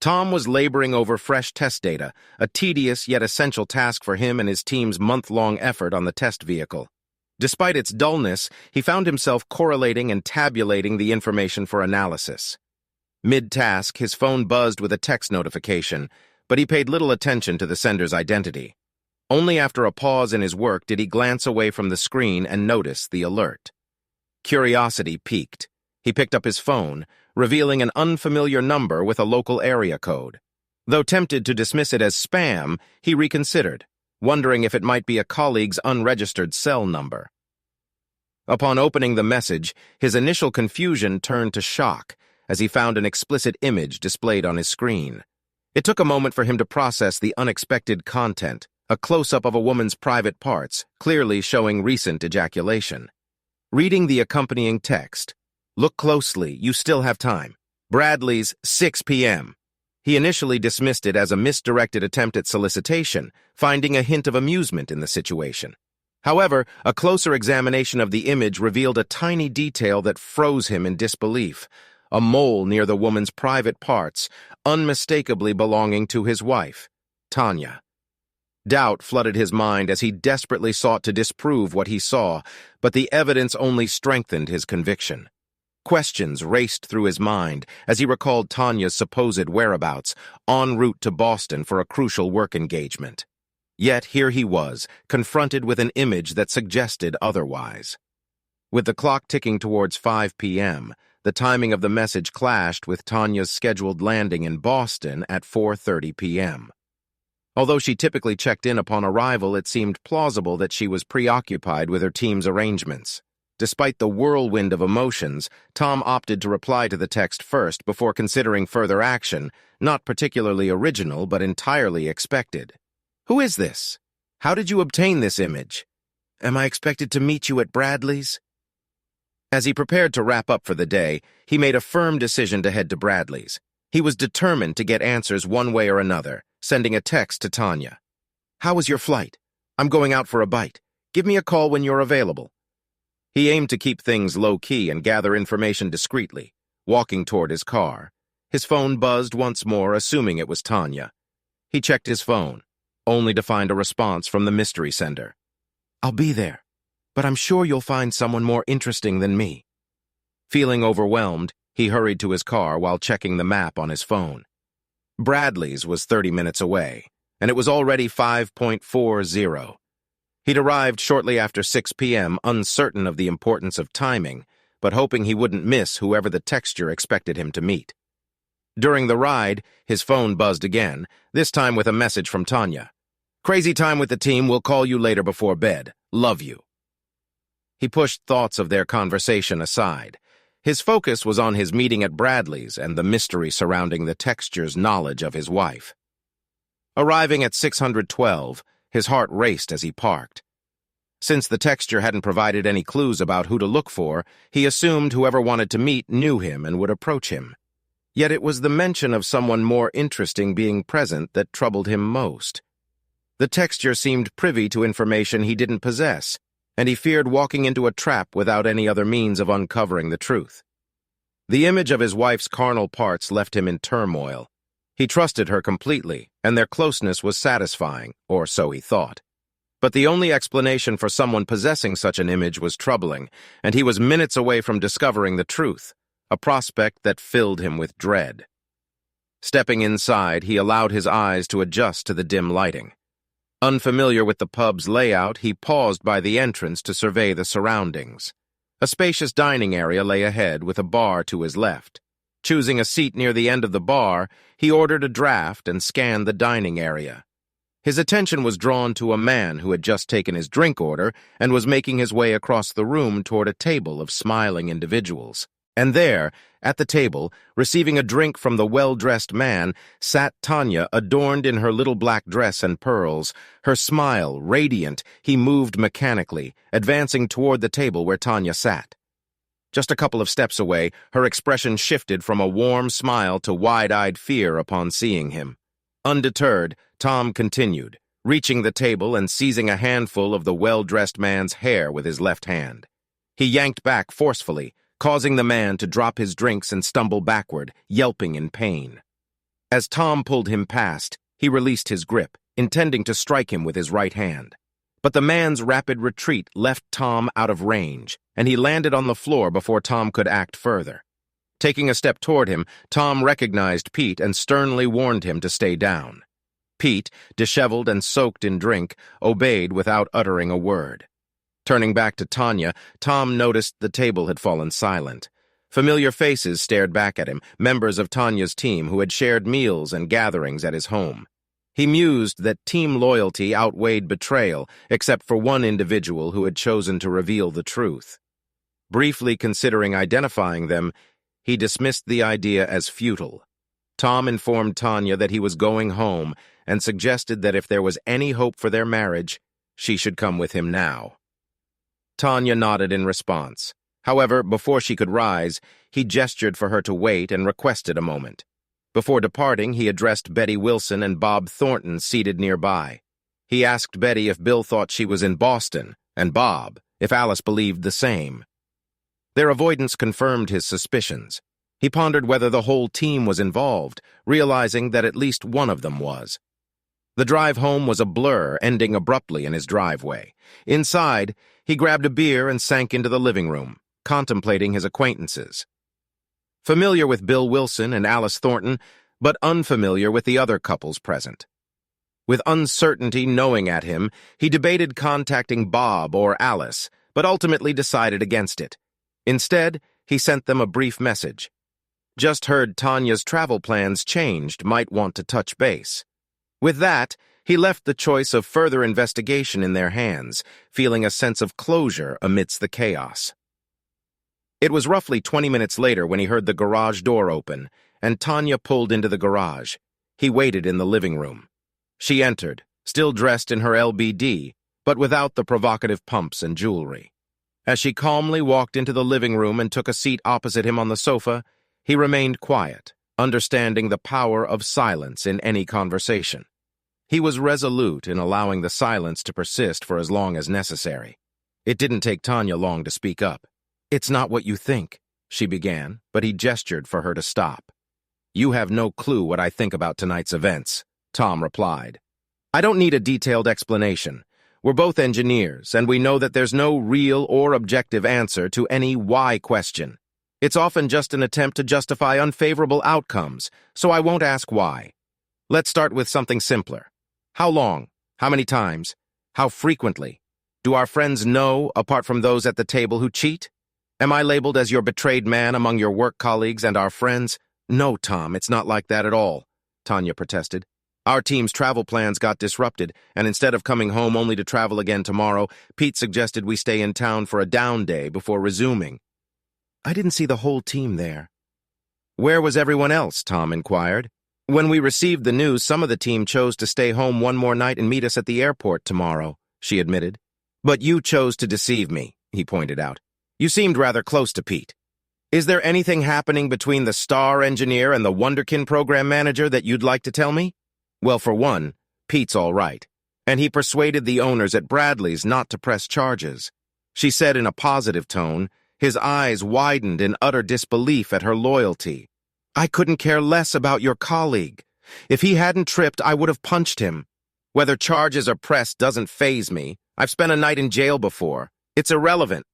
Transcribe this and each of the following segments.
Tom was laboring over fresh test data, a tedious yet essential task for him and his team's month-long effort on the test vehicle. Despite its dullness, he found himself correlating and tabulating the information for analysis. Mid-task, his phone buzzed with a text notification, but he paid little attention to the sender's identity. Only after a pause in his work did he glance away from the screen and notice the alert. Curiosity piqued. He picked up his phone, revealing an unfamiliar number with a local area code. Though tempted to dismiss it as spam, he reconsidered, wondering if it might be a colleague's unregistered cell number. Upon opening the message, his initial confusion turned to shock as he found an explicit image displayed on his screen. It took a moment for him to process the unexpected content, a close-up of a woman's private parts, clearly showing recent ejaculation. Reading the accompanying text, "Look closely, you still have time. Bradley's 6 p.m." He initially dismissed it as a misdirected attempt at solicitation, finding a hint of amusement in the situation. However, a closer examination of the image revealed a tiny detail that froze him in disbelief: a mole near the woman's private parts, unmistakably belonging to his wife, Tanya. Doubt flooded his mind as he desperately sought to disprove what he saw, but the evidence only strengthened his conviction. Questions raced through his mind as he recalled Tanya's supposed whereabouts, en route to Boston for a crucial work engagement. Yet here he was, confronted with an image that suggested otherwise. With the clock ticking towards 5 p.m., the timing of the message clashed with Tanya's scheduled landing in Boston at 4:30 p.m. Although she typically checked in upon arrival, it seemed plausible that she was preoccupied with her team's arrangements. Despite the whirlwind of emotions, Tom opted to reply to the text first before considering further action, not particularly original but entirely expected. "Who is this? How did you obtain this image? Am I expected to meet you at Bradley's?" As he prepared to wrap up for the day, he made a firm decision to head to Bradley's. He was determined to get answers one way or another, sending a text to Tanya. "How was your flight? I'm going out for a bite. Give me a call when you're available." He aimed to keep things low-key and gather information discreetly, walking toward his car. His phone buzzed once more, assuming it was Tanya. He checked his phone, only to find a response from the mystery sender. "I'll be there, but I'm sure you'll find someone more interesting than me." Feeling overwhelmed, he hurried to his car while checking the map on his phone. Bradley's was 30 minutes away, and it was already 5:40. He'd arrived shortly after 6 p.m., uncertain of the importance of timing, but hoping he wouldn't miss whoever the texture expected him to meet. During the ride, his phone buzzed again, this time with a message from Tanya. "Crazy time with the team, we'll call you later before bed. Love you." He pushed thoughts of their conversation aside. His focus was on his meeting at Bradley's and the mystery surrounding the texture's knowledge of his wife. Arriving at 612, his heart raced as he parked. Since the texture hadn't provided any clues about who to look for, he assumed whoever wanted to meet knew him and would approach him. Yet it was the mention of someone more interesting being present that troubled him most. The texture seemed privy to information he didn't possess, and he feared walking into a trap without any other means of uncovering the truth. The image of his wife's carnal parts left him in turmoil. He trusted her completely, and their closeness was satisfying, or so he thought. But the only explanation for someone possessing such an image was troubling, and he was minutes away from discovering the truth, a prospect that filled him with dread. Stepping inside, he allowed his eyes to adjust to the dim lighting. Unfamiliar with the pub's layout, he paused by the entrance to survey the surroundings. A spacious dining area lay ahead with a bar to his left. Choosing a seat near the end of the bar, he ordered a draft and scanned the dining area. His attention was drawn to a man who had just taken his drink order and was making his way across the room toward a table of smiling individuals. And there, at the table, receiving a drink from the well-dressed man, sat Tanya, adorned in her little black dress and pearls. Her smile radiant, he moved mechanically, advancing toward the table where Tanya sat. Just a couple of steps away, her expression shifted from a warm smile to wide-eyed fear upon seeing him. Undeterred, Tom continued, reaching the table and seizing a handful of the well-dressed man's hair with his left hand. He yanked back forcefully, causing the man to drop his drinks and stumble backward, yelping in pain. As Tom pulled him past, he released his grip, intending to strike him with his right hand. But the man's rapid retreat left Tom out of range, and he landed on the floor before Tom could act further. Taking a step toward him, Tom recognized Pete and sternly warned him to stay down. Pete, disheveled and soaked in drink, obeyed without uttering a word. Turning back to Tanya, Tom noticed the table had fallen silent. Familiar faces stared back at him, members of Tanya's team who had shared meals and gatherings at his home. He mused that team loyalty outweighed betrayal, except for one individual who had chosen to reveal the truth. Briefly considering identifying them, he dismissed the idea as futile. Tom informed Tanya that he was going home and suggested that if there was any hope for their marriage, she should come with him now. Tanya nodded in response. However, before she could rise, he gestured for her to wait and requested a moment. Before departing, he addressed Betty Wilson and Bob Thornton seated nearby. He asked Betty if Bill thought she was in Boston, and Bob if Alice believed the same. Their avoidance confirmed his suspicions. He pondered whether the whole team was involved, realizing that at least one of them was. The drive home was a blur, ending abruptly in his driveway. Inside, he grabbed a beer and sank into the living room, contemplating his acquaintances. Familiar with Bill Wilson and Alice Thornton, but unfamiliar with the other couples present. With uncertainty gnawing at him, he debated contacting Bob or Alice, but ultimately decided against it. Instead, he sent them a brief message. Just heard Tanya's travel plans changed, might want to touch base. With that, he left the choice of further investigation in their hands, feeling a sense of closure amidst the chaos. It was roughly 20 minutes later when he heard the garage door open, and Tanya pulled into the garage. He waited in the living room. She entered, still dressed in her LBD, but without the provocative pumps and jewelry. As she calmly walked into the living room and took a seat opposite him on the sofa, he remained quiet, understanding the power of silence in any conversation. He was resolute in allowing the silence to persist for as long as necessary. It didn't take Tanya long to speak up. "It's not what you think," she began, but he gestured for her to stop. "You have no clue what I think about tonight's events," Tom replied. "I don't need a detailed explanation. We're both engineers, and we know that there's no real or objective answer to any why question. It's often just an attempt to justify unfavorable outcomes, so I won't ask why. Let's start with something simpler. How long? How many times? How frequently? Do our friends know, apart from those at the table, who cheat? Am I labeled as your betrayed man among your work colleagues and our friends?" "No, Tom, it's not like that at all," Tanya protested. "Our team's travel plans got disrupted, and instead of coming home only to travel again tomorrow, Pete suggested we stay in town for a down day before resuming." "I didn't see the whole team there." "Where was everyone else?" Tom inquired. "When we received the news, some of the team chose to stay home one more night and meet us at the airport tomorrow," she admitted. "But you chose to deceive me," he pointed out. "You seemed rather close to Pete. Is there anything happening between the star engineer and the Wonderkin program manager that you'd like to tell me?" "Well, for one, Pete's all right, and he persuaded the owners at Bradley's not to press charges," she said in a positive tone. His eyes widened in utter disbelief at her loyalty. "I couldn't care less about your colleague. If he hadn't tripped, I would have punched him. Whether charges are pressed doesn't faze me. I've spent a night in jail before. It's irrelevant.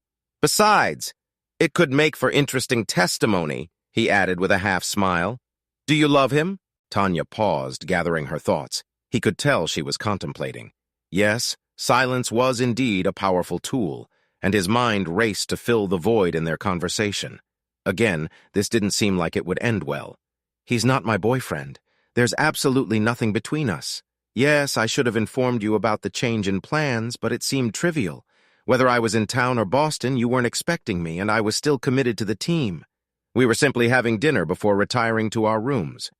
Besides, it could make for interesting testimony," he added with a half-smile. "Do you love him?" Tanya paused, gathering her thoughts. He could tell she was contemplating. Yes, silence was indeed a powerful tool, and his mind raced to fill the void in their conversation. Again, this didn't seem like it would end well. "He's not my boyfriend. There's absolutely nothing between us. Yes, I should have informed you about the change in plans, but it seemed trivial. Whether I was in town or Boston, you weren't expecting me, and I was still committed to the team. We were simply having dinner before retiring to our rooms.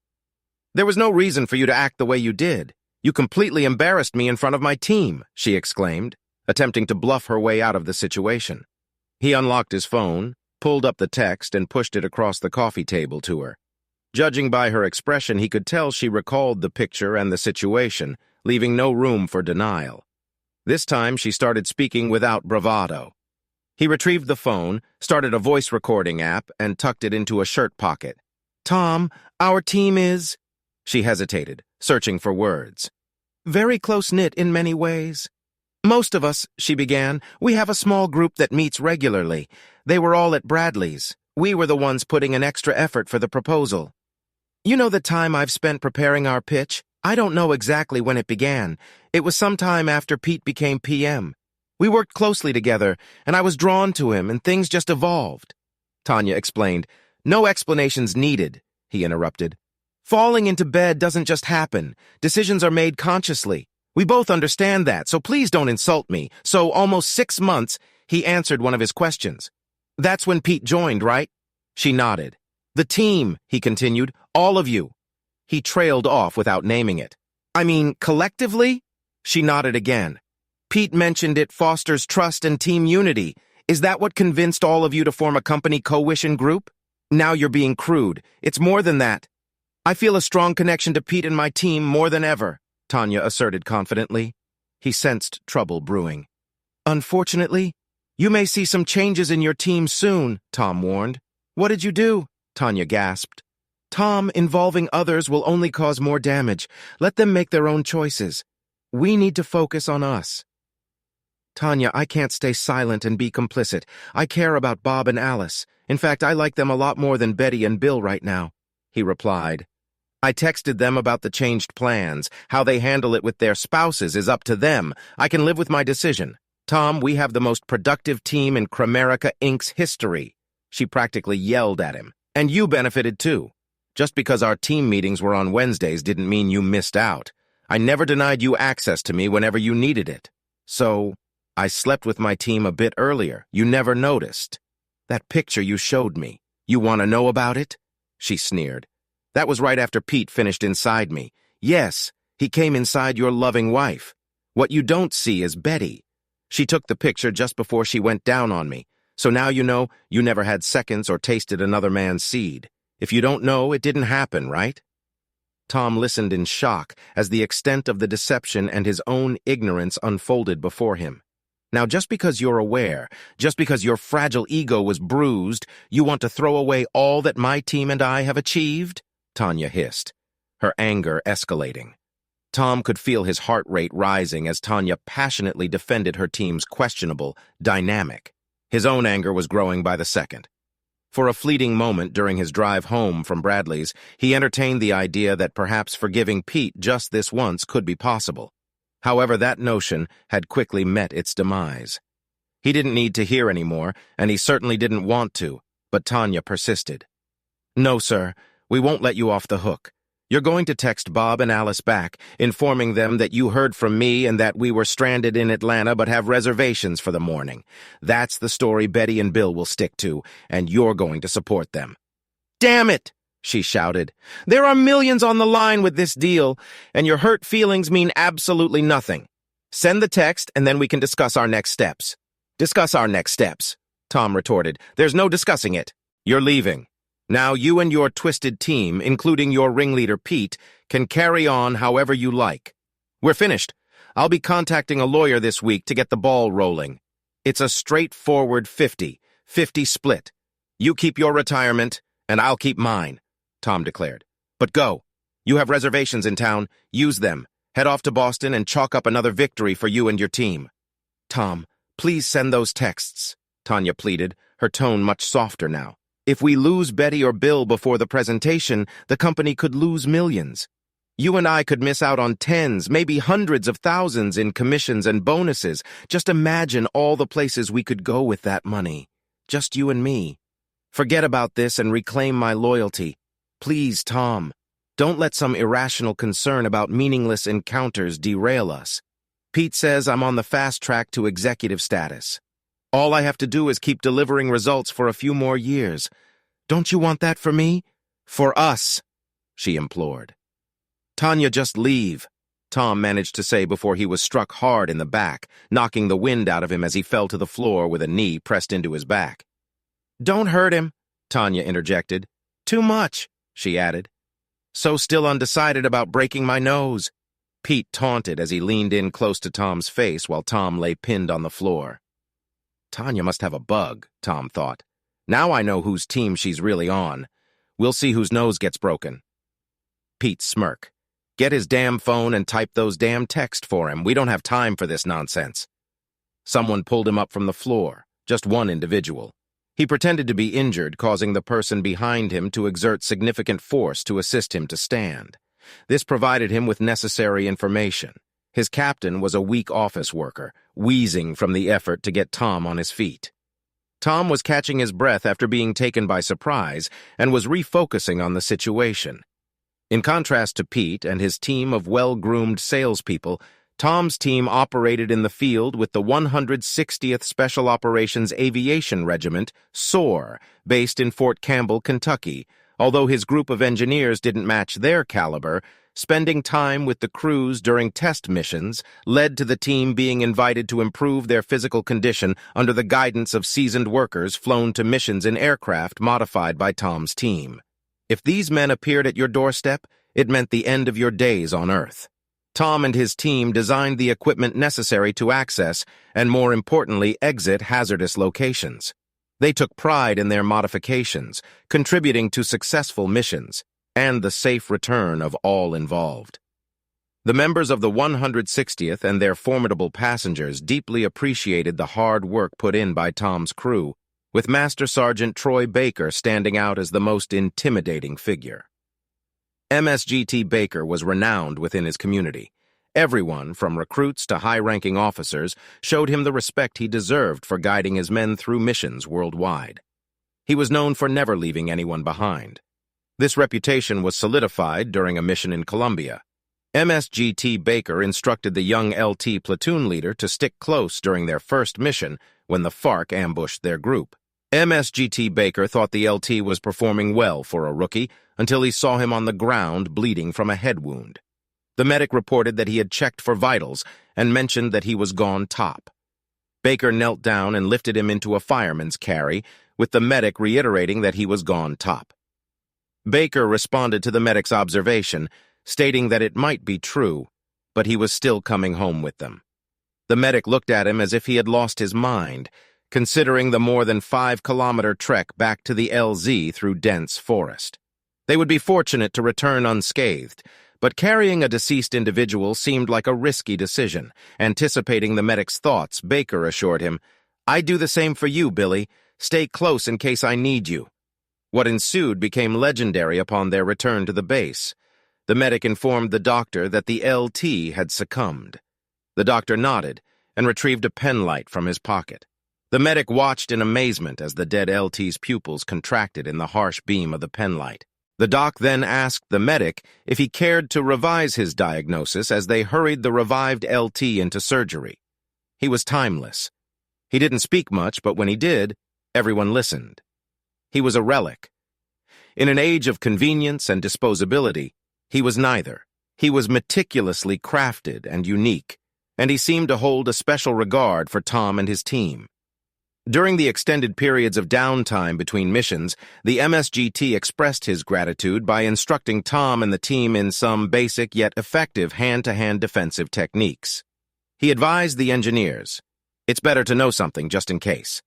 There was no reason for you to act the way you did. You completely embarrassed me in front of my team," she exclaimed, attempting to bluff her way out of the situation. He unlocked his phone, pulled up the text, and pushed it across the coffee table to her. Judging by her expression, he could tell she recalled the picture and the situation, leaving no room for denial. This time, she started speaking without bravado. He retrieved the phone, started a voice recording app, and tucked it into a shirt pocket. "Tom, our team is..." She hesitated, searching for words. Very close-knit in many ways. Most of us, she began, we have a small group that meets regularly. They were all at Bradley's. We were the ones putting an extra effort for the proposal. You know the time I've spent preparing our pitch? I don't know exactly when it began. It was sometime after Pete became PM. We worked closely together, and I was drawn to him, and things just evolved. Tanya explained. No explanations needed, he interrupted. Falling into bed doesn't just happen. Decisions are made consciously. We both understand that, so please don't insult me. So, almost 6 months, he answered one of his questions. That's when Pete joined, right? She nodded. The team, he continued, all of you. He trailed off without naming it. I mean, collectively? She nodded again. Pete mentioned it fosters trust and team unity. Is that what convinced all of you to form a company coalition group? Now you're being crude. It's more than that. I feel a strong connection to Pete and my team more than ever, Tanya asserted confidently. He sensed trouble brewing. Unfortunately, you may see some changes in your team soon, Tom warned. What did you do? Tanya gasped. Tom, involving others will only cause more damage. Let them make their own choices. We need to focus on us. Tanya, I can't stay silent and be complicit. I care about Bob and Alice. In fact, I like them a lot more than Betty and Bill right now, he replied. I texted them about the changed plans. How they handle it with their spouses is up to them. I can live with my decision. Tom, we have the most productive team in Cramerica Inc.'s history. She practically yelled at him. And you benefited too. Just because our team meetings were on Wednesdays didn't mean you missed out. I never denied you access to me whenever you needed it. So, I slept with my team a bit earlier. You never noticed. That picture you showed me. You want to know about it? She sneered. That was right after Pete finished inside me. Yes, he came inside your loving wife. What you don't see is Betty. She took the picture just before she went down on me. So now you know you never had seconds or tasted another man's seed. If you don't know, it didn't happen, right? Tom listened in shock as the extent of the deception and his own ignorance unfolded before him. Now, just because you're aware, just because your fragile ego was bruised, you want to throw away all that my team and I have achieved? Tanya hissed, her anger escalating. Tom could feel his heart rate rising as Tanya passionately defended her team's questionable dynamic. His own anger was growing by the second. For a fleeting moment during his drive home from Bradley's, he entertained the idea that perhaps forgiving Pete just this once could be possible. However, that notion had quickly met its demise. He didn't need to hear any more, and he certainly didn't want to, but Tanya persisted. No, sir, we won't let you off the hook. You're going to text Bob and Alice back, informing them that you heard from me and that we were stranded in Atlanta but have reservations for the morning. That's the story Betty and Bill will stick to, and you're going to support them. Damn it! She shouted. There are millions on the line with this deal, and your hurt feelings mean absolutely nothing. Send the text, and then we can discuss our next steps. Discuss our next steps, Tom retorted. There's no discussing it. You're leaving. Now you and your twisted team, including your ringleader Pete, can carry on however you like. We're finished. I'll be contacting a lawyer this week to get the ball rolling. It's a straightforward 50-50 split. You keep your retirement, and I'll keep mine, Tom declared. But go. You have reservations in town. Use them. Head off to Boston and chalk up another victory for you and your team. Tom, please send those texts, Tanya pleaded, her tone much softer now. If we lose Betty or Bill before the presentation, the company could lose millions. You and I could miss out on tens, maybe hundreds of thousands in commissions and bonuses. Just imagine all the places we could go with that money. Just you and me. Forget about this and reclaim my loyalty. Please, Tom, don't let some irrational concern about meaningless encounters derail us. Pete says I'm on the fast track to executive status. All I have to do is keep delivering results for a few more years. Don't you want that for me? For us, she implored. Tanya, just leave, Tom managed to say before he was struck hard in the back, knocking the wind out of him as he fell to the floor with a knee pressed into his back. Don't hurt him, Tanya interjected. Too much, she added. So still undecided about breaking my nose, Pete taunted as he leaned in close to Tom's face while Tom lay pinned on the floor. Tanya must have a bug, Tom thought. Now I know whose team she's really on. We'll see whose nose gets broken. Pete's smirk. "Get his damn phone and type those damn texts for him. We don't have time for this nonsense." Someone pulled him up from the floor, just one individual. He pretended to be injured, causing the person behind him to exert significant force to assist him to stand. This provided him with necessary information. His captain was a weak office worker, wheezing from the effort to get Tom on his feet. Tom was catching his breath after being taken by surprise and was refocusing on the situation. In contrast to Pete and his team of well-groomed salespeople, Tom's team operated in the field with the 160th Special Operations Aviation Regiment, SOAR, based in Fort Campbell, Kentucky. Although his group of engineers didn't match their caliber, spending time with the crews during test missions led to the team being invited to improve their physical condition under the guidance of seasoned workers flown to missions in aircraft modified by Tom's team. If these men appeared at your doorstep, it meant the end of your days on Earth. Tom and his team designed the equipment necessary to access, and more importantly, exit hazardous locations. They took pride in their modifications, contributing to successful missions, and the safe return of all involved. The members of the 160th and their formidable passengers deeply appreciated the hard work put in by Tom's crew, with Master Sergeant Troy Baker standing out as the most intimidating figure. MSGT Baker was renowned within his community. Everyone, from recruits to high-ranking officers, showed him the respect he deserved for guiding his men through missions worldwide. He was known for never leaving anyone behind. This reputation was solidified during a mission in Colombia. MSGT Baker instructed the young LT platoon leader to stick close during their first mission when the FARC ambushed their group. MSGT Baker thought the LT was performing well for a rookie until he saw him on the ground bleeding from a head wound. The medic reported that he had checked for vitals and mentioned that he was gone top. Baker knelt down and lifted him into a fireman's carry, with the medic reiterating that he was gone top. Baker responded to the medic's observation, stating that it might be true, but he was still coming home with them. The medic looked at him as if he had lost his mind, considering the more than 5-kilometer trek back to the LZ through dense forest. They would be fortunate to return unscathed, but carrying a deceased individual seemed like a risky decision. Anticipating the medic's thoughts, Baker assured him, "I'd do the same for you, Billy. Stay close in case I need you." What ensued became legendary upon their return to the base. The medic informed the doctor that the LT had succumbed. The doctor nodded and retrieved a penlight from his pocket. The medic watched in amazement as the dead LT's pupils contracted in the harsh beam of the penlight. The doc then asked the medic if he cared to revise his diagnosis as they hurried the revived LT into surgery. He was timeless. He didn't speak much, but when he did, everyone listened. He was a relic. In an age of convenience and disposability, he was neither. He was meticulously crafted and unique, and he seemed to hold a special regard for Tom and his team. During the extended periods of downtime between missions, the MSGT expressed his gratitude by instructing Tom and the team in some basic yet effective hand-to-hand defensive techniques. He advised the engineers, "It's better to know something just in case.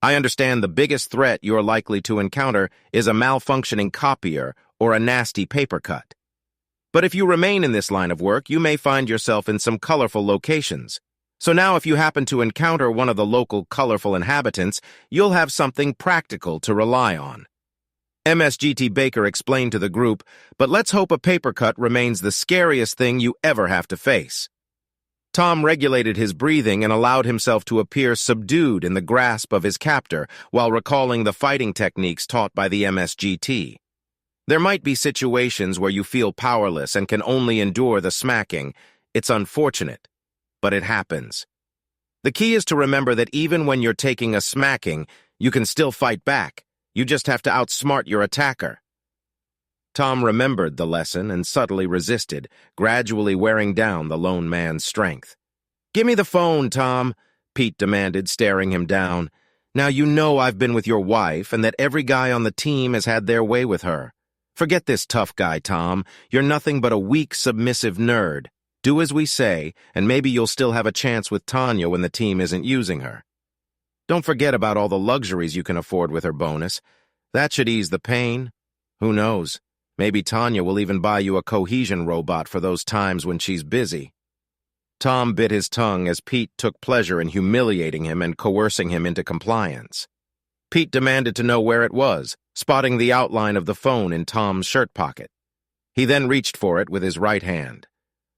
I understand the biggest threat you're likely to encounter is a malfunctioning copier or a nasty paper cut. But if you remain in this line of work, you may find yourself in some colorful locations. So now if you happen to encounter one of the local colorful inhabitants, you'll have something practical to rely on." MSGT Baker explained to the group, "But let's hope a paper cut remains the scariest thing you ever have to face." Tom regulated his breathing and allowed himself to appear subdued in the grasp of his captor while recalling the fighting techniques taught by the MSGT. There might be situations where you feel powerless and can only endure the smacking. It's unfortunate, but it happens. The key is to remember that even when you're taking a smacking, you can still fight back. You just have to outsmart your attacker. Tom remembered the lesson and subtly resisted, gradually wearing down the lone man's strength. "Give me the phone, Tom," Pete demanded, staring him down. "Now you know I've been with your wife and that every guy on the team has had their way with her. Forget this tough guy, Tom. You're nothing but a weak, submissive nerd. Do as we say, and maybe you'll still have a chance with Tanya when the team isn't using her. Don't forget about all the luxuries you can afford with her bonus. That should ease the pain. Who knows? Maybe Tanya will even buy you a cohesion robot for those times when she's busy." Tom bit his tongue as Pete took pleasure in humiliating him and coercing him into compliance. Pete demanded to know where it was, spotting the outline of the phone in Tom's shirt pocket. He then reached for it with his right hand.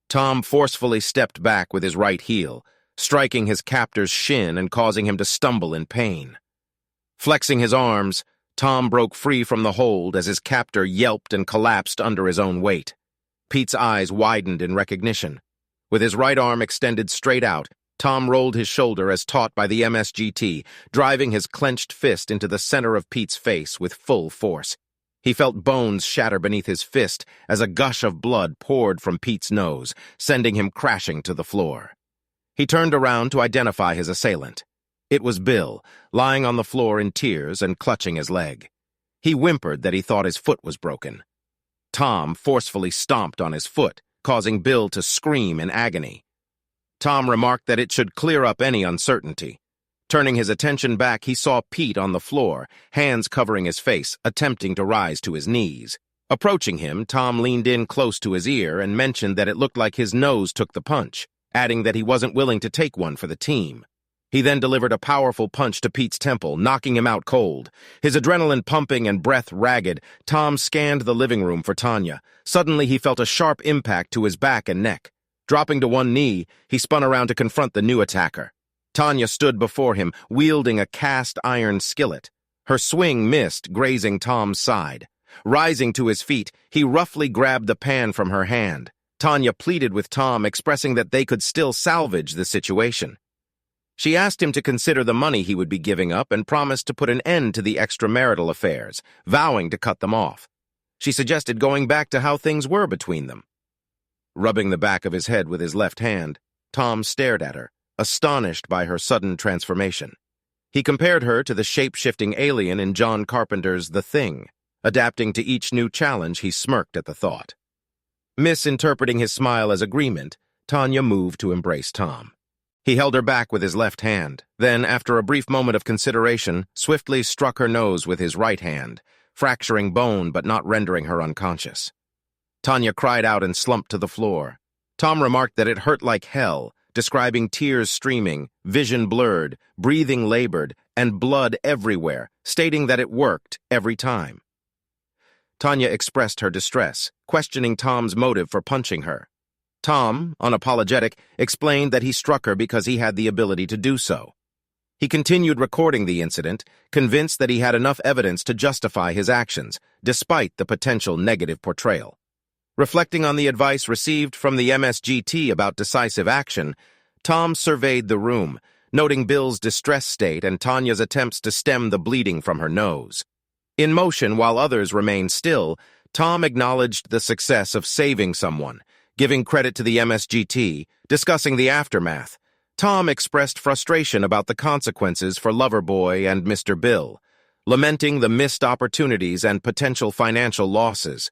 Tom forcefully stepped back with his right heel, striking his captor's shin and causing him to stumble in pain. Flexing his arms, Tom broke free from the hold as his captor yelped and collapsed under his own weight. Pete's eyes widened in recognition. With his right arm extended straight out, Tom rolled his shoulder as taught by the MSGT, driving his clenched fist into the center of Pete's face with full force. He felt bones shatter beneath his fist as a gush of blood poured from Pete's nose, sending him crashing to the floor. He turned around to identify his assailant. It was Bill, lying on the floor in tears and clutching his leg. He whimpered that he thought his foot was broken. Tom forcefully stomped on his foot, causing Bill to scream in agony. Tom remarked that it should clear up any uncertainty. Turning his attention back, he saw Pete on the floor, hands covering his face, attempting to rise to his knees. Approaching him, Tom leaned in close to his ear and mentioned that it looked like his nose took the punch, adding that he wasn't willing to take one for the team. He then delivered a powerful punch to Pete's temple, knocking him out cold. His adrenaline pumping and breath ragged, Tom scanned the living room for Tanya. Suddenly, he felt a sharp impact to his back and neck. Dropping to one knee, he spun around to confront the new attacker. Tanya stood before him, wielding a cast-iron skillet. Her swing missed, grazing Tom's side. Rising to his feet, he roughly grabbed the pan from her hand. Tanya pleaded with Tom, expressing that they could still salvage the situation. She asked him to consider the money he would be giving up and promised to put an end to the extramarital affairs, vowing to cut them off. She suggested going back to how things were between them. Rubbing the back of his head with his left hand, Tom stared at her, astonished by her sudden transformation. He compared her to the shape-shifting alien in John Carpenter's The Thing. Adapting to each new challenge, he smirked at the thought. Misinterpreting his smile as agreement, Tanya moved to embrace Tom. He held her back with his left hand, then, after a brief moment of consideration, swiftly struck her nose with his right hand, fracturing bone but not rendering her unconscious. Tanya cried out and slumped to the floor. Tom remarked that it hurt like hell, describing tears streaming, vision blurred, breathing labored, and blood everywhere, stating that it worked every time. Tanya expressed her distress, questioning Tom's motive for punching her. Tom, unapologetic, explained that he struck her because he had the ability to do so. He continued recording the incident, convinced that he had enough evidence to justify his actions, despite the potential negative portrayal. Reflecting on the advice received from the MSGT about decisive action, Tom surveyed the room, noting Bill's distress state and Tanya's attempts to stem the bleeding from her nose. In motion while others remained still, Tom acknowledged the success of saving someone, giving credit to the MSGT, discussing the aftermath. Tom expressed frustration about the consequences for Loverboy and Mr. Bill, lamenting the missed opportunities and potential financial losses.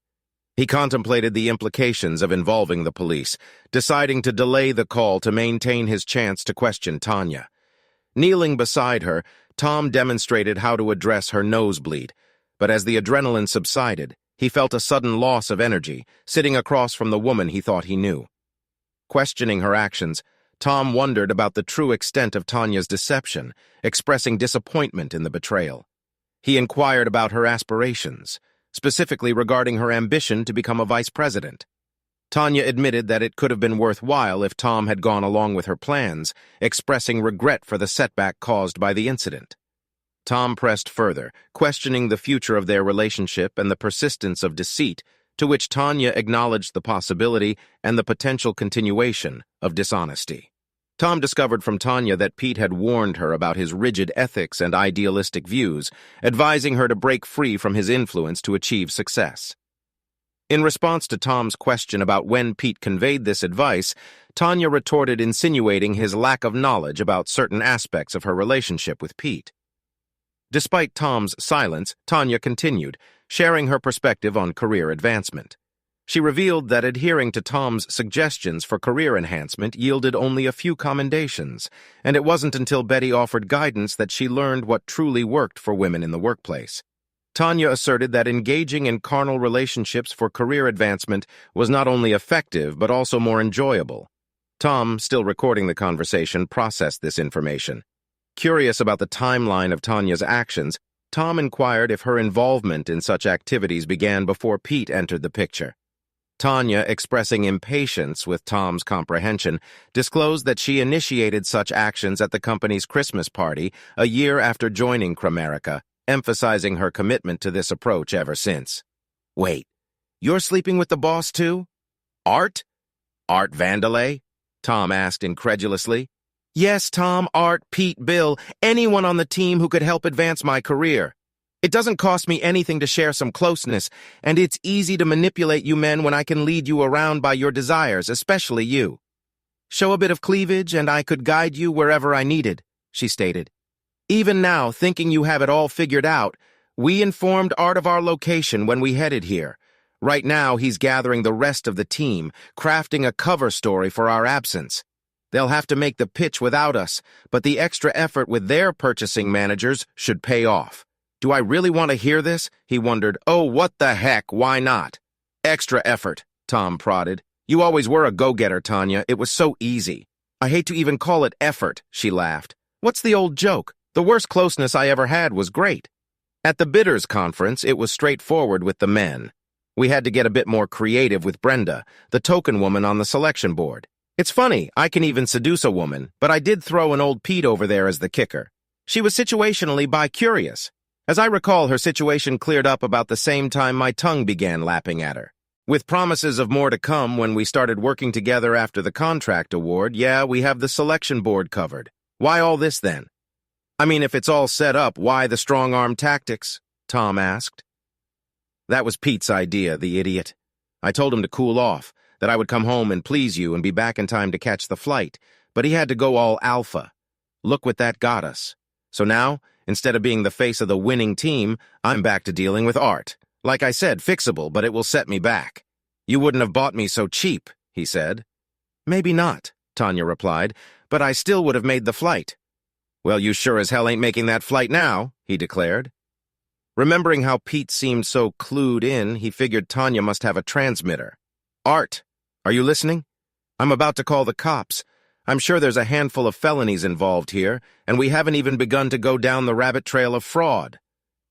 He contemplated the implications of involving the police, deciding to delay the call to maintain his chance to question Tanya. Kneeling beside her, Tom demonstrated how to address her nosebleed, but as the adrenaline subsided, he felt a sudden loss of energy, sitting across from the woman he thought he knew. Questioning her actions, Tom wondered about the true extent of Tanya's deception, expressing disappointment in the betrayal. He inquired about her aspirations, specifically regarding her ambition to become a vice president. Tanya admitted that it could have been worthwhile if Tom had gone along with her plans, expressing regret for the setback caused by the incident. Tom pressed further, questioning the future of their relationship and the persistence of deceit, to which Tanya acknowledged the possibility and the potential continuation of dishonesty. Tom discovered from Tanya that Pete had warned her about his rigid ethics and idealistic views, advising her to break free from his influence to achieve success. In response to Tom's question about when Pete conveyed this advice, Tanya retorted, insinuating his lack of knowledge about certain aspects of her relationship with Pete. Despite Tom's silence, Tanya continued, sharing her perspective on career advancement. She revealed that adhering to Tom's suggestions for career enhancement yielded only a few commendations, and it wasn't until Betty offered guidance that she learned what truly worked for women in the workplace. Tanya asserted that engaging in carnal relationships for career advancement was not only effective but also more enjoyable. Tom, still recording the conversation, processed this information. Curious about the timeline of Tanya's actions, Tom inquired if her involvement in such activities began before Pete entered the picture. Tanya, expressing impatience with Tom's comprehension, disclosed that she initiated such actions at the company's Christmas party a year after joining Cramerica, emphasizing her commitment to this approach ever since. Wait, you're sleeping with the boss too? Art? Art Vandelay? Tom asked incredulously. Yes, Tom, Art, Pete, Bill, anyone on the team who could help advance my career. It doesn't cost me anything to share some closeness, and it's easy to manipulate you men when I can lead you around by your desires, especially you. Show a bit of cleavage, and I could guide you wherever I needed, she stated. Even now, thinking you have it all figured out, we informed Art of our location when we headed here. Right now, he's gathering the rest of the team, crafting a cover story for our absence. They'll have to make the pitch without us, but the extra effort with their purchasing managers should pay off. Do I really want to hear this? He wondered. Oh, what the heck, why not? Extra effort, Tom prodded. You always were a go-getter, Tanya. It was so easy. I hate to even call it effort, she laughed. What's the old joke? The worst closeness I ever had was great. At the bidders conference, it was straightforward with the men. We had to get a bit more creative with Brenda, the token woman on the selection board. It's funny, I can even seduce a woman, but I did throw an old Pete over there as the kicker. She was situationally bi-curious. As I recall, her situation cleared up about the same time my tongue began lapping at her. With promises of more to come when we started working together after the contract award, yeah, we have the selection board covered. Why all this then? I mean, if it's all set up, why the strong-arm tactics? Tom asked. That was Pete's idea, the idiot. I told him to cool off, that I would come home and please you and be back in time to catch the flight, but he had to go all alpha. Look what that got us. So now, instead of being the face of the winning team, I'm back to dealing with Art. Like I said, fixable, but it will set me back. You wouldn't have bought me so cheap, he said. Maybe not, Tanya replied, but I still would have made the flight. Well, you sure as hell ain't making that flight now, he declared. Remembering how Pete seemed so clued in, he figured Tanya must have a transmitter. Art, are you listening? I'm about to call the cops. I'm sure there's a handful of felonies involved here, and we haven't even begun to go down the rabbit trail of fraud.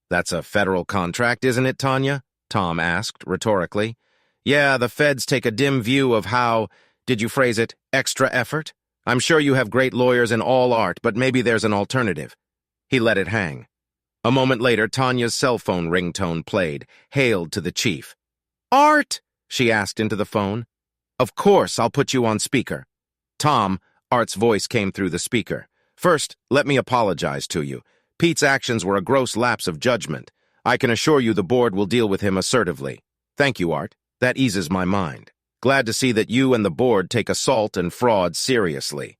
That's a federal contract, isn't it, Tanya? Tom asked, rhetorically. Yeah, the feds take a dim view of how, did you phrase it, extra effort? I'm sure you have great lawyers in all Art, but maybe there's an alternative. He let it hang. A moment later, Tanya's cell phone ringtone played, hailed to the chief. Art, she asked into the phone. Of course, I'll put you on speaker. Tom, Art's voice came through the speaker. First, let me apologize to you. Pete's actions were a gross lapse of judgment. I can assure you the board will deal with him assertively. Thank you, Art. That eases my mind. Glad to see that you and the board take assault and fraud seriously.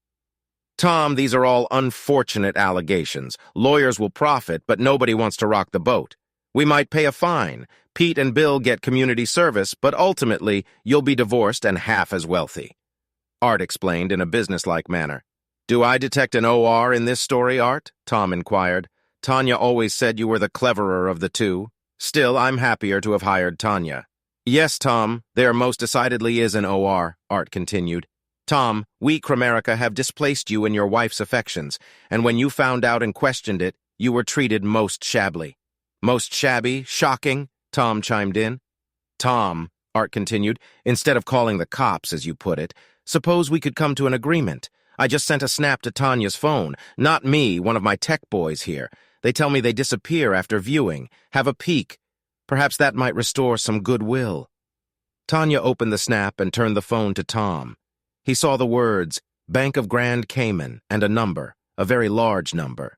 Tom, these are all unfortunate allegations. Lawyers will profit, but nobody wants to rock the boat. We might pay a fine. Pete and Bill get community service, but ultimately, you'll be divorced and half as wealthy. Art explained in a businesslike manner. Do I detect an OR in this story, Art? Tom inquired. Tanya always said you were the cleverer of the two. Still, I'm happier to have hired Tanya. Yes, Tom, there most decidedly is an OR, Art continued. Tom, we Cramerica have displaced you in your wife's affections, and when you found out and questioned it, you were treated most shabbily. Most shabby, shocking, Tom chimed in. Tom, Art continued, instead of calling the cops, as you put it, suppose we could come to an agreement. I just sent a snap to Tanya's phone. Not me, one of my tech boys here. They tell me they disappear after viewing. Have a peek. Perhaps that might restore some goodwill. Tanya opened the snap and turned the phone to Tom. He saw the words, Bank of Grand Cayman, and a number, a very large number.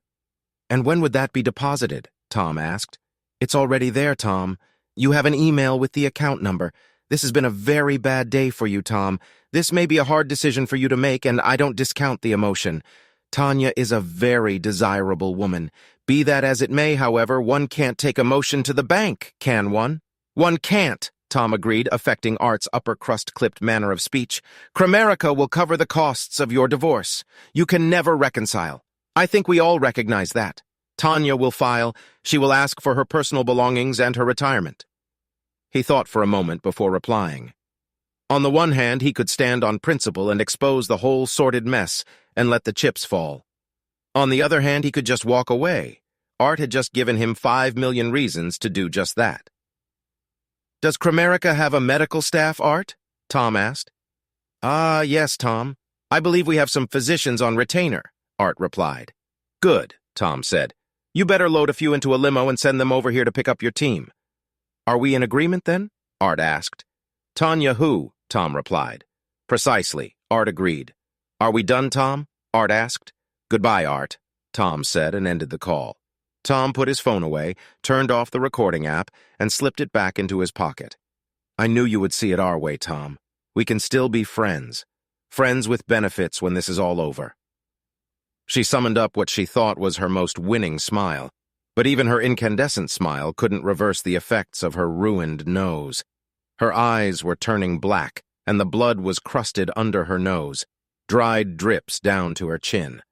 And when would that be deposited? Tom asked. It's already there, Tom. You have an email with the account number. This has been a very bad day for you, Tom. This may be a hard decision for you to make, and I don't discount the emotion. Tanya is a very desirable woman. Be that as it may, however, one can't take emotion to the bank, can one? One can't, Tom agreed, affecting Art's upper-crust-clipped manner of speech. Cramerica will cover the costs of your divorce. You can never reconcile. I think we all recognize that. Tanya will file. She will ask for her personal belongings and her retirement. He thought for a moment before replying. On the one hand, he could stand on principle and expose the whole sordid mess and let the chips fall. On the other hand, he could just walk away. Art had just given him 5 million reasons to do just that. "Does Kramerica have a medical staff, Art?" Tom asked. Yes, Tom. I believe we have some physicians on retainer," Art replied. "Good," Tom said. "You better load a few into a limo and send them over here to pick up your team." "Are we in agreement, then?" Art asked. "Tanya who?" Tom replied. "Precisely," Art agreed. "Are we done, Tom?" Art asked. "Goodbye, Art," Tom said and ended the call. Tom put his phone away, turned off the recording app, and slipped it back into his pocket. "I knew you would see it our way, Tom. We can still be friends. Friends with benefits when this is all over." She summoned up what she thought was her most winning smile, but even her incandescent smile couldn't reverse the effects of her ruined nose. Her eyes were turning black, and the blood was crusted under her nose, dried drips down to her chin.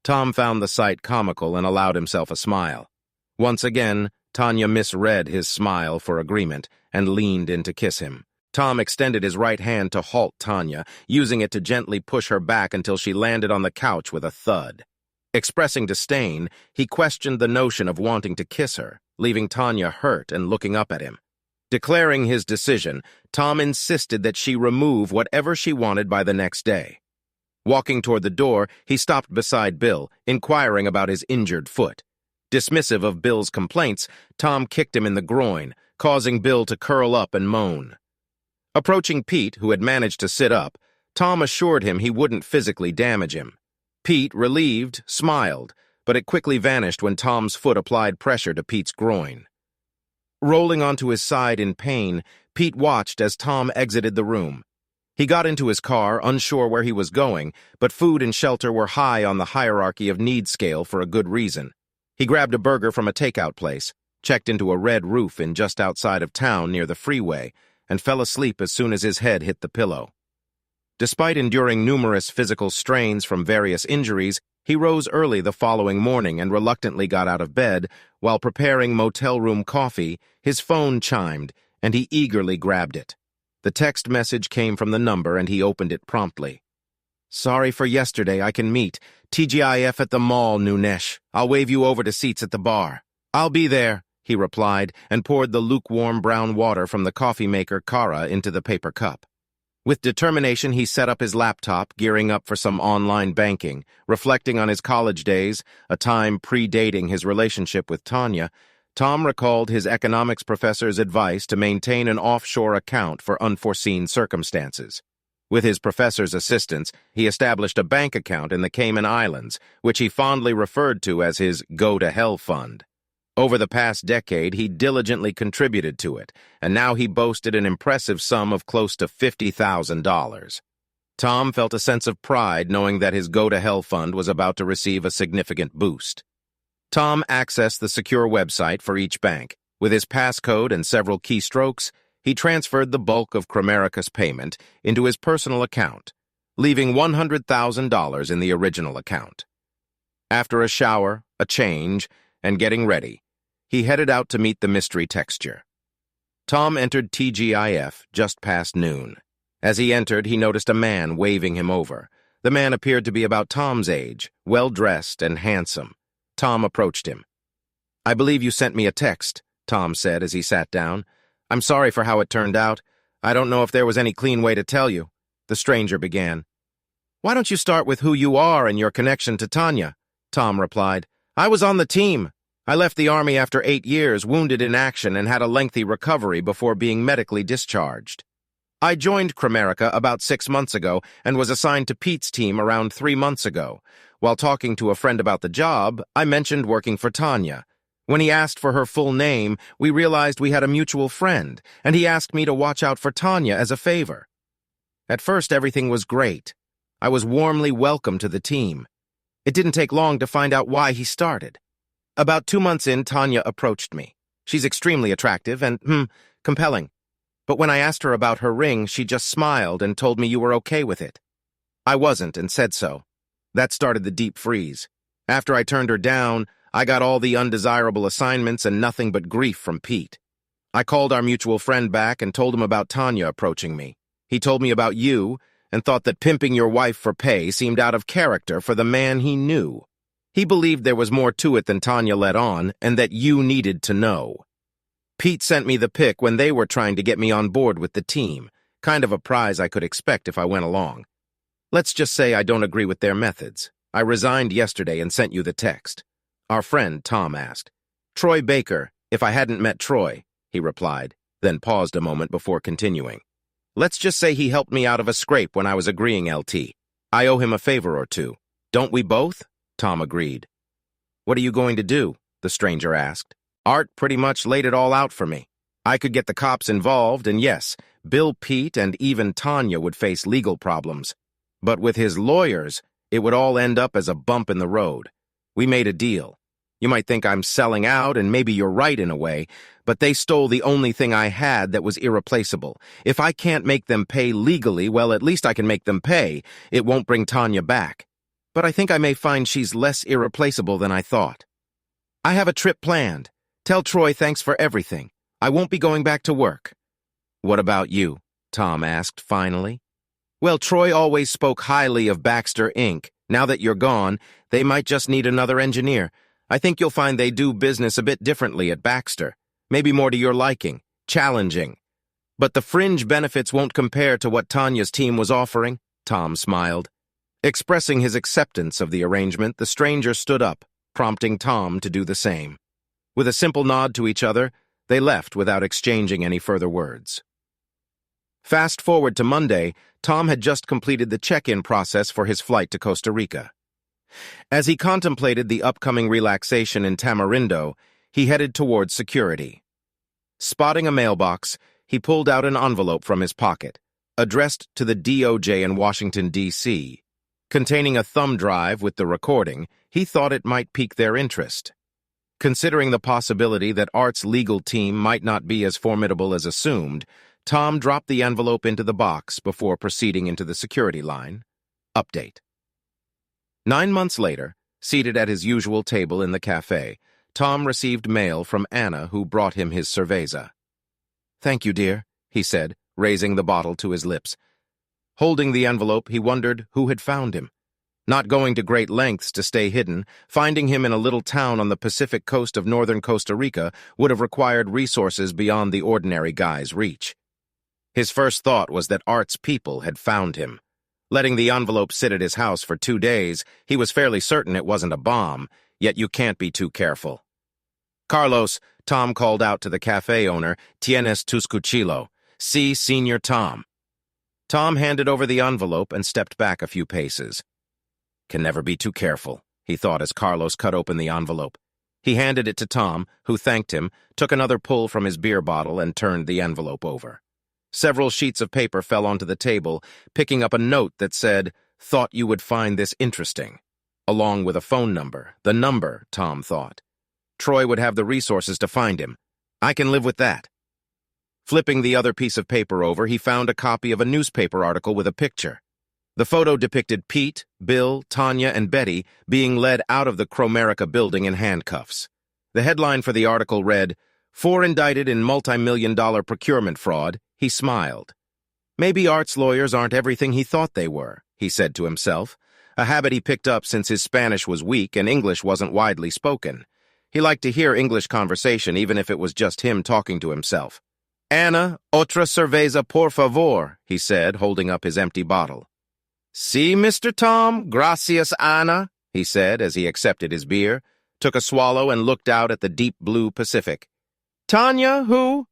Tom found the sight comical and allowed himself a smile. Once again, Tanya misread his smile for agreement and leaned in to kiss him. Tom extended his right hand to halt Tanya, using it to gently push her back until she landed on the couch with a thud. Expressing disdain, he questioned the notion of wanting to kiss her, leaving Tanya hurt and looking up at him. Declaring his decision, Tom insisted that she remove whatever she wanted by the next day. Walking toward the door, he stopped beside Bill, inquiring about his injured foot. Dismissive of Bill's complaints, Tom kicked him in the groin, causing Bill to curl up and moan. Approaching Pete, who had managed to sit up, Tom assured him he wouldn't physically damage him. Pete, relieved, smiled, but it quickly vanished when Tom's foot applied pressure to Pete's groin. Rolling onto his side in pain, Pete watched as Tom exited the room. He got into his car, unsure where he was going, but food and shelter were high on the hierarchy of need scale for a good reason. He grabbed a burger from a takeout place, checked into a red roof in just outside of town near the freeway, and fell asleep as soon as his head hit the pillow. Despite enduring numerous physical strains from various injuries, he rose early the following morning and reluctantly got out of bed. While preparing motel room coffee, his phone chimed, and he eagerly grabbed it. The text message came from the number, and he opened it promptly. "Sorry for yesterday, I can meet. TGIF at the mall, Nunesh. I'll wave you over to seats at the bar." "I'll be there," he replied, and poured the lukewarm brown water from the coffee maker Kara into the paper cup. With determination, he set up his laptop, gearing up for some online banking. Reflecting on his college days, a time predating his relationship with Tanya, Tom recalled his economics professor's advice to maintain an offshore account for unforeseen circumstances. With his professor's assistance, he established a bank account in the Cayman Islands, which he fondly referred to as his go-to-hell fund. Over the past decade, he diligently contributed to it, and now he boasted an impressive sum of close to $50,000. Tom felt a sense of pride knowing that his go-to-hell fund was about to receive a significant boost. Tom accessed the secure website for each bank. With his passcode and several keystrokes, he transferred the bulk of Kramerica's payment into his personal account, leaving $100,000 in the original account. After a shower, a change, and getting ready, he headed out to meet the mystery texture. Tom entered TGIF just past noon. As he entered, he noticed a man waving him over. The man appeared to be about Tom's age, well-dressed and handsome. Tom approached him. "I believe you sent me a text," Tom said as he sat down. "I'm sorry for how it turned out. I don't know if there was any clean way to tell you," the stranger began. "Why don't you start with who you are and your connection to Tanya?" Tom replied. "I was on the team. I left the Army after 8 years, wounded in action, and had a lengthy recovery before being medically discharged. I joined Kramerica about 6 months ago and was assigned to Pete's team around 3 months ago. While talking to a friend about the job, I mentioned working for Tanya. When he asked for her full name, we realized we had a mutual friend, and he asked me to watch out for Tanya as a favor. At first, everything was great. I was warmly welcomed to the team. It didn't take long to find out why he started. About 2 months in, Tanya approached me. She's extremely attractive and, compelling. But when I asked her about her ring, she just smiled and told me you were okay with it. I wasn't and said so. That started the deep freeze. After I turned her down, I got all the undesirable assignments and nothing but grief from Pete. I called our mutual friend back and told him about Tanya approaching me. He told me about you and thought that pimping your wife for pay seemed out of character for the man he knew. He believed there was more to it than Tanya let on and that you needed to know. Pete sent me the pic when they were trying to get me on board with the team, kind of a prize I could expect if I went along. Let's just say I don't agree with their methods. I resigned yesterday and sent you the text. Our friend, Tom, asked. Troy Baker, if I hadn't met Troy, he replied, then paused a moment before continuing. Let's just say he helped me out of a scrape when I was agreeing, LT. I owe him a favor or two. Don't we both? Tom agreed. What are you going to do? The stranger asked. Art pretty much laid it all out for me. I could get the cops involved, and yes, Bill Pete and even Tanya would face legal problems. But with his lawyers, it would all end up as a bump in the road. We made a deal. You might think I'm selling out, and maybe you're right in a way, but they stole the only thing I had that was irreplaceable. If I can't make them pay legally, well, at least I can make them pay. It won't bring Tanya back. But I think I may find she's less irreplaceable than I thought. I have a trip planned. Tell Troy thanks for everything. I won't be going back to work. What about you? Tom asked finally. Well, Troy always spoke highly of Baxter, Inc. Now that you're gone, they might just need another engineer. I think you'll find they do business a bit differently at Baxter. Maybe more to your liking. Challenging. But the fringe benefits won't compare to what Tanya's team was offering, Tom smiled. Expressing his acceptance of the arrangement, the stranger stood up, prompting Tom to do the same. With a simple nod to each other, they left without exchanging any further words. Fast forward to Monday, Tom had just completed the check-in process for his flight to Costa Rica. As he contemplated the upcoming relaxation in Tamarindo, he headed towards security. Spotting a mailbox, he pulled out an envelope from his pocket, addressed to the DOJ in Washington, D.C. Containing a thumb drive with the recording, he thought it might pique their interest. Considering the possibility that Art's legal team might not be as formidable as assumed, Tom dropped the envelope into the box before proceeding into the security line. Update. 9 months later, seated at his usual table in the cafe, Tom received mail from Anna, who brought him his cerveza. Thank you, dear, he said, raising the bottle to his lips. Holding the envelope, he wondered who had found him. Not going to great lengths to stay hidden, finding him in a little town on the Pacific coast of northern Costa Rica would have required resources beyond the ordinary guy's reach. His first thought was that Art's people had found him. Letting the envelope sit at his house for 2 days, he was fairly certain it wasn't a bomb, yet you can't be too careful. Carlos, Tom called out to the cafe owner, Tienes tus cuchillo. See, Senior Tom. Tom handed over the envelope and stepped back a few paces. Can never be too careful, he thought as Carlos cut open the envelope. He handed it to Tom, who thanked him, took another pull from his beer bottle, and turned the envelope over. Several sheets of paper fell onto the table, picking up a note that said, "Thought you would find this interesting," along with a phone number. The number, Tom thought. Troy would have the resources to find him. I can live with that. Flipping the other piece of paper over, he found a copy of a newspaper article with a picture. The photo depicted Pete, Bill, Tanya, and Betty being led out of the Cromerica building in handcuffs. The headline for the article read, 4 indicted in multi-million-dollar procurement fraud. He smiled. Maybe Art's lawyers aren't everything he thought they were, he said to himself, a habit he picked up since his Spanish was weak and English wasn't widely spoken. He liked to hear English conversation even if it was just him talking to himself. Anna, otra cerveza por favor, he said, holding up his empty bottle. See, Mr. Tom, gracias, Anna, he said as he accepted his beer, took a swallow and looked out at the deep blue Pacific. Tanya, who?